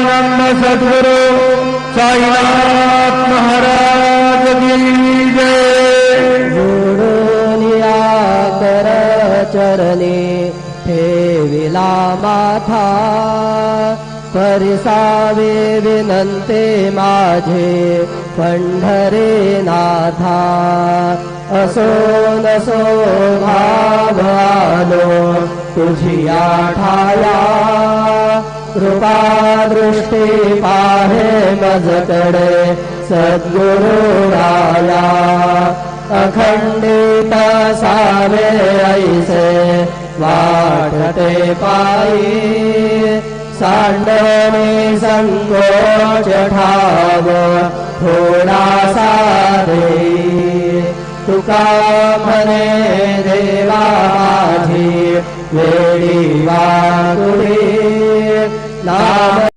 सच्चिदानंद सद्गुरु साईनाथ महाराज की जय। जोडूनिया कर चरणी ठेविला माथा, परिसावे विनंते माझे पंढरे नाथा। असो नसो भाव आलो तुझिया ठाया, कृपा दृष्टी पाहे मजकडे सद्गुरु राया। अखंडित सावे ऐसे वाटते पायी, सांडणे संकोच ठाव थोडासा देई। तुका म्हणे देवा माझी वेडी वाकुडी, नाम